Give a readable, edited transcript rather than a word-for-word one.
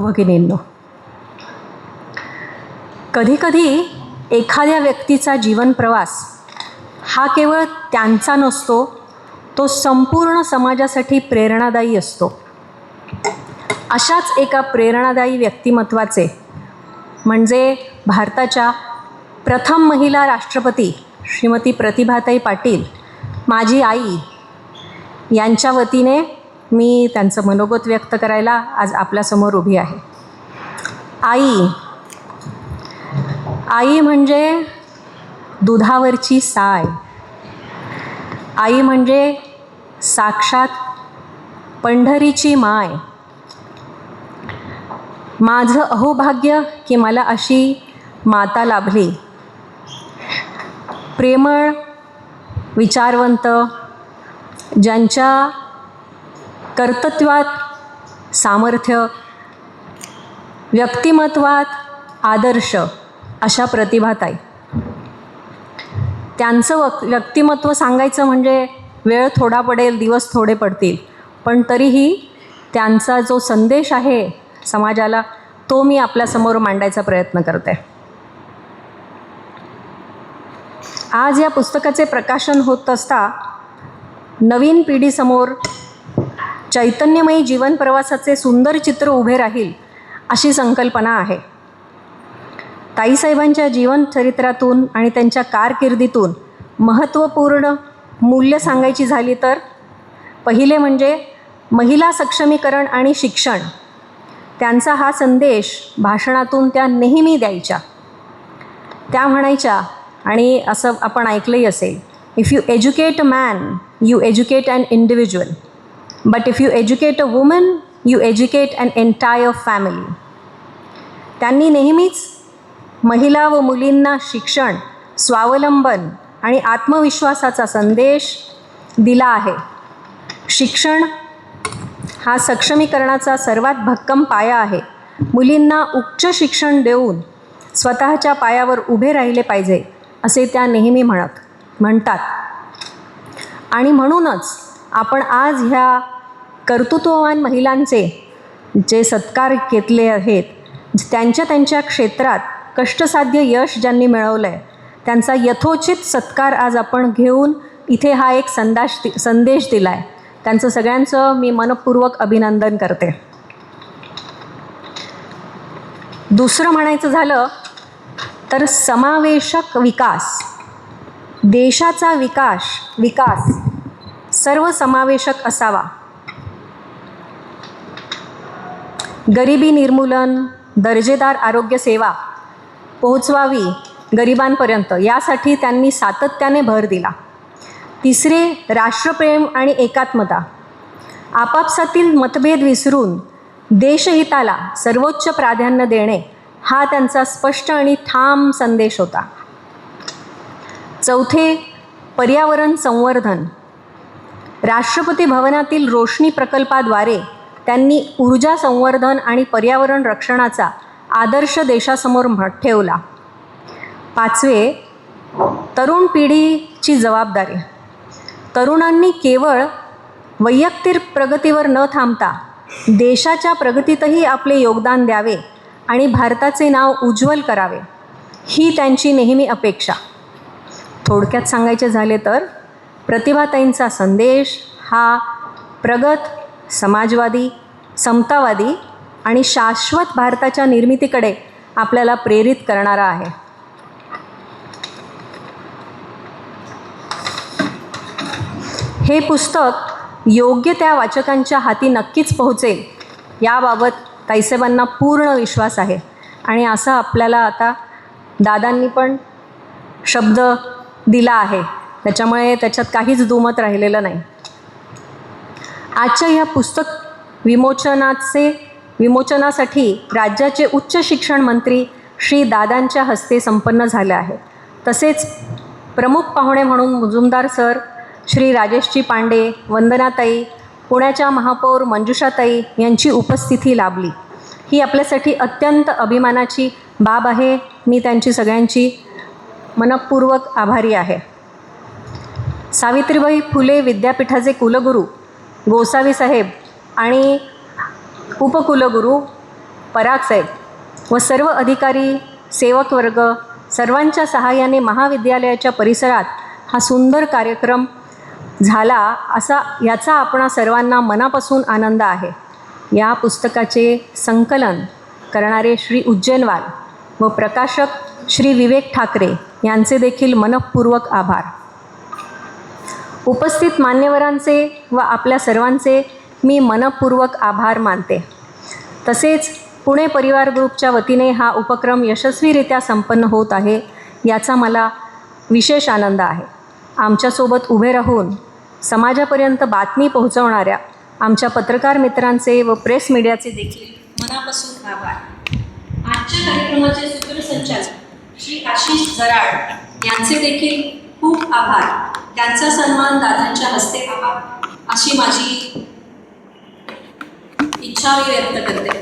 बंधू भगिनींनो, कधीकधी एखाद्या व्यक्तीचा जीवन प्रवास हा केवळ त्यांचा नसतो, तो संपूर्ण समाजासाठी प्रेरणादायी असतो. अशाच एका प्रेरणादायी व्यक्तिमत्वाचे म्हणजे भारताच्या प्रथम महिला राष्ट्रपती श्रीमती प्रतिभाताई पाटील, माझी आई, यांच्या वतीने मी त्यांचं मनोगत व्यक्त करायला आज आपल्यासमोर उभी आहे. आई म्हणजे दुधावरची साय. आई म्हणजे साक्षात पंढरीची माय. माझं अहोभाग्य की मला अशी माता लाभली. प्रेमळ, विचारवंत, ज्यांच्या कर्तृत्वात सामर्थ्य, व्यक्तिमत्वात आदर्श अशा प्रतिभाताई. त्यांचं व्यक्तिमत्व सांगायचं म्हणजे वेळ थोडा पडेल, दिवस थोडे पडतील, पण तरीही त्यांचा जो संदेश आहे समाजाला, तो मी आपल्यासमोर मांडायचा प्रयत्न करते. आज या पुस्तकाचे प्रकाशन होत असता नवीन पिढीसमोर चैतन्यमयी जीवन प्रवासाचे सुंदर चित्र उभे राहील अशी संकल्पना आहे. ताईसाहेबांच्या जीवनचरित्रातून आणि त्यांच्या कारकिर्दीतून महत्त्वपूर्ण मूल्य सांगायची झाली तर पहिले म्हणजे महिला सक्षमीकरण आणि शिक्षण. त्यांचा हा संदेश भाषणातून त्या नेहमी द्यायच्या. त्या म्हणायच्या, आणि असं आपण ऐकलंही असेल, if you educate a man you educate an individual, but if you educate a woman you educate an entire family. त्यांनी नेहमीच महिला व मुलींना शिक्षण, स्वावलंबन आणि आत्मविश्वासाचा संदेश दिला आहे. शिक्षण हा सक्षमीकरणाचा सर्वात भक्कम पाया आहे. मुलींना उच्च शिक्षण देऊन स्वतःच्या पायावर उभे राहिले पाहिजे असे त्या नेहमी म्हणतात. आणि म्हणूनच आपण आज ह्या कर्तृत्ववान महिलांचे जे सत्कार घेतले आहेत, त्यांच्या क्षेत्रात कष्टसाध्य यश ज्यांनी मिळवलं आहे, त्यांचा यथोचित सत्कार आज आपण घेऊन इथे हा एक संदेश दिला आहे. त्यांचं सगळ्यांचं मी मनपूर्वक अभिनंदन करते. दुसरं म्हणायचं झालं तर समावेशक विकास. देशाचा विकास सर्वसमावेशक असावा. गरिबी निर्मूलन, दर्जेदार आरोग्य सेवा पोहोचवावी गरिबांपर्यंत, यासाठी त्यांनी सातत्याने भर दिला. तिसरे, राष्ट्रप्रेम आणि एकात्मता. आपापसातील मतभेद विसरून देशहिताला सर्वोच्च प्राधान्य देणे हा त्यांचा स्पष्ट आणि ठाम संदेश होता. चौथे, पर्यावरण संवर्धन. राष्ट्रपती भवनातील रोशनी प्रकल्पाद्वारे त्यांनी ऊर्जा संवर्धन आणि पर्यावरण रक्षणाचा आदर्श देशासमोर ठेवला. पाचवे, तरुण पिढीची जबाबदारी. तरुणांनी केवळ वैयक्तिक प्रगतीवर न थांबता देशाच्या प्रगतीतही आपले योगदान द्यावे आणि भारताचे नाव उज्ज्वल करावे, ही त्यांची नेहमी अपेक्षा. थोडक्यात सांगायचे झाले तर प्रतिभाताईंचा संदेश हा प्रगत, समाजवादी, समतावादी आणि शाश्वत भारताच्या निर्मितीकडे आपल्याला प्रेरित करणारा आहे. हे पुस्तक योग्य त्या वाचकांच्या हाती नक्कीच पोहोचेल याबाबत ताईसाहेबांना पूर्ण विश्वास आहे. आणि असं आपल्याला आता दादांनी पण शब्द दिला आहे, त्याच्यामुळे त्याच्यात काहीच दुमत राहिलेलं नाही. आजच्या ह्या पुस्तक विमोचनासाठी राज्याचे उच्च शिक्षण मंत्री श्री दादांच्या हस्ते संपन्न झाले आहे. तसेच प्रमुख पाहुणे म्हणून मुजुमदार सर, श्री राजेशजी पांडे, वंदनाताई, पुण्याच्या महापौर मंजुषाताई यांची उपस्थिती लाभली. ही आपल्यासाठी अत्यंत अभिमानाची बाब आहे. मी त्यांची सगळ्यांची मनपूर्वक आभारी आहे. सावित्रीबाई फुले विद्यापीठाचे कुलगुरू गोसावी साहेब आणि उपकुलगुरू पराग साहेब व सर्व अधिकारी, सेवक वर्ग सर्वांच्या सहाय्याने महाविद्यालयाच्या परिसरात हा सुंदर कार्यक्रम झाला याचा आपणा सर्वांना मनापासून आनंद आहे. या पुस्तकाचे संकलन करणारे श्री उज्जैनवाल व प्रकाशक श्री विवेक ठाकरे यांचे देखील मनःपूर्वक आभार. उपस्थित मान्यवरांचे व आपल्या सर्वांचे मी मनःपूर्वक आभार मानते. तसेच पुणे परिवार ग्रुपच्या वतीने हा उपक्रम यशस्वीरित्या संपन्न होत आहे याचा मला विशेष आनंद आहे. आमच्यासोबत उभे राहून समाजापर्यंत बातमी पोहोचवणाऱ्या आमच्या पत्रकार मित्रांचे व प्रेस मीडियाचे देखील मनापासून आभार. आजच्या कार्यक्रमाचे सूत्रसंचालक श्री आशिष जराड यांचे देखील खूप आभार. त्यांचा सन्मान दादांच्या हस्ते व्हावा अशी माझी इच्छा मी व्यक्त करते.